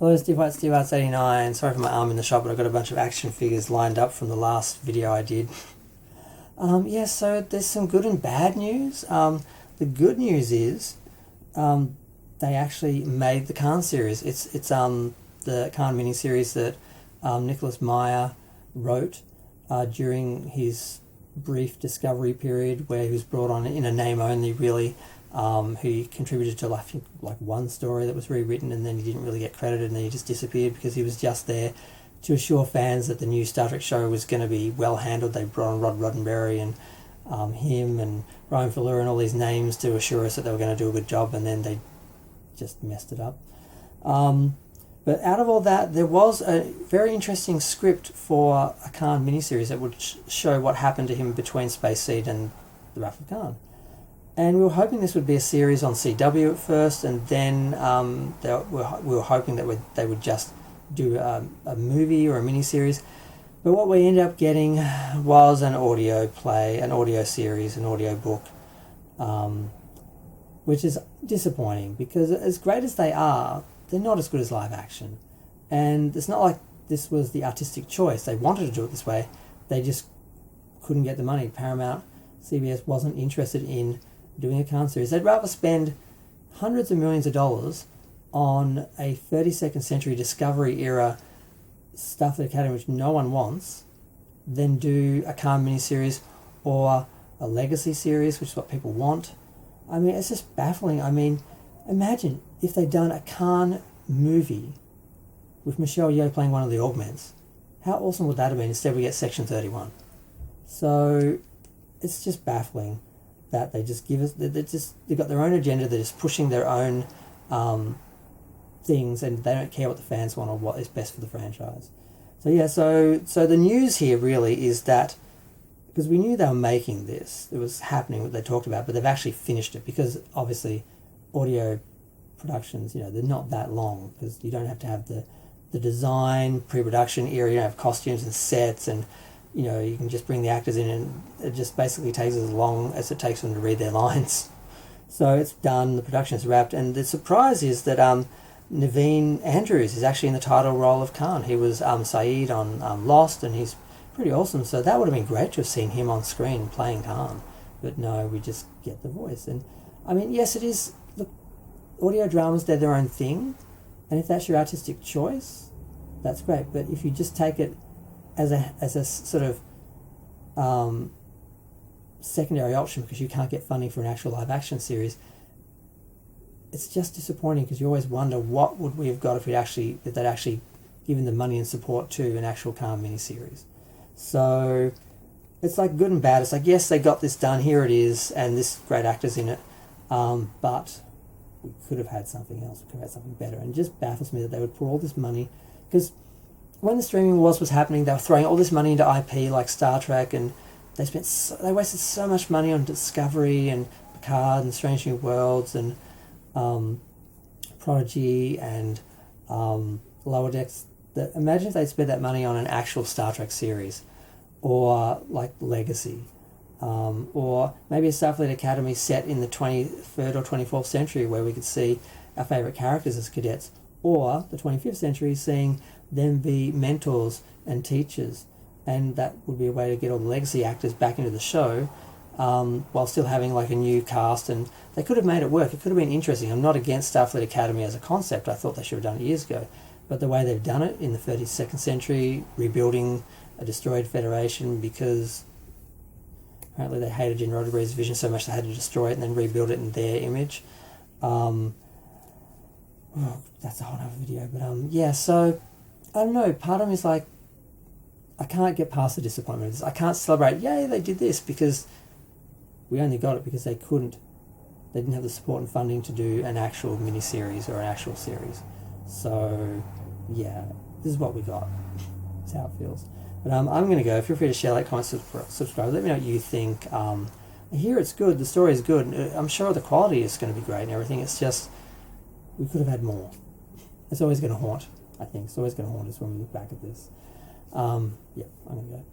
Hello, Steve White, Steve Arts 89. Sorry for my arm in the shop, but I've got a bunch of action figures lined up from the last video I did. Yeah, so there's some good and bad news. The good news is they actually made the Khan series. It's the Khan miniseries that Nicholas Meyer wrote during his brief discovery period, where he was brought on in a name only, really. Who contributed to like one story that was rewritten, and then he didn't really get credited, and then he just disappeared because he was just there to assure fans that the new Star Trek show was going to be well handled. They brought on Rod Roddenberry and him and Ryan Fuller and all these names to assure us that they were going to do a good job, and then they just messed it up. But out of all that, there was a very interesting script for a Khan miniseries that would show what happened to him between Space Seed and the Wrath of Khan. And we were hoping this would be a series on CW at first, and then we were hoping that they would just do a movie or a miniseries. But what we ended up getting was an audio play, an audio series, an audio book, which is disappointing because as great as they are, they're not as good as live action. And it's not like this was the artistic choice. They wanted to do it this way. They just couldn't get the money. Paramount, CBS wasn't interested in doing a Khan series. They'd rather spend hundreds of millions of dollars on a 32nd century Discovery era stuff at Academy which no one wants than do a Khan miniseries or a legacy series, which is what people want. I mean, it's just baffling. I mean, imagine if they'd done a Khan movie with Michelle Yeoh playing one of the augments. How awesome would that have been? Instead we get Section 31. So it's just baffling that they just give us, they've got their own agenda, they're just pushing their own things, and they don't care what the fans want or what is best for the franchise. So yeah, so the news here really is that, because we knew they were making this, it was happening, what they talked about, but they've actually finished it, because obviously audio productions, they're not that long, because you don't have to have the design, pre-production era, you don't have costumes and sets, and you can just bring the actors in, and it just basically takes as long as it takes them to read their lines. So it's done, the production is wrapped, and the surprise is that Naveen Andrews is actually in the title role of Khan. He was Saeed on Lost, and he's pretty awesome, so that would have been great to have seen him on screen playing Khan. But no, we just get the voice. And I mean, yes, it is, look, audio dramas, they're their own thing, and if that's your artistic choice, that's great. But if you just take it as a sort of secondary option because you can't get funding for an actual live action series, it's just disappointing, because you always wonder what would we have got if they'd actually given the money and support to an actual Khan miniseries. So it's like good and bad. It's like, yes, they got this done, here it is, and this great actor's in it, but we could have had something else, we could have had something better. And it just baffles me that they would pour all this money, because when the streaming wars was happening, they were throwing all this money into IP like Star Trek, and they wasted so much money on Discovery and Picard and Strange New Worlds and Prodigy and Lower Decks. That, imagine if they'd spent that money on an actual Star Trek series, or like Legacy, or maybe a Starfleet Academy set in the 23rd or 24th century, where we could see our favourite characters as cadets, or the 25th century, seeing them be mentors and teachers, and that would be a way to get all the legacy actors back into the show, while still having like a new cast. And they could have made it work. It could have been interesting. I'm not against Starfleet Academy as a concept. I thought they should have done it years ago, but the way they've done it in the 32nd century, rebuilding a destroyed Federation because apparently they hated Gene Roddenberry's vision so much they had to destroy it and then rebuild it in their image. That's a whole other video, but yeah, so I don't know, part of me is like, I can't get past the disappointment of this. I can't celebrate, yay, they did this, because we only got it because they didn't have the support and funding to do an actual miniseries or an actual series. So yeah, this is what we got. That's how it feels. But I'm going to go. Feel free to share, like, comment, subscribe. Let me know what you think. I hear it's good, the story is good. I'm sure the quality is going to be great and everything. It's just, we could have had more. It's always going to haunt, I think. It's always going to haunt us when we look back at this. Yeah, I'm going to go.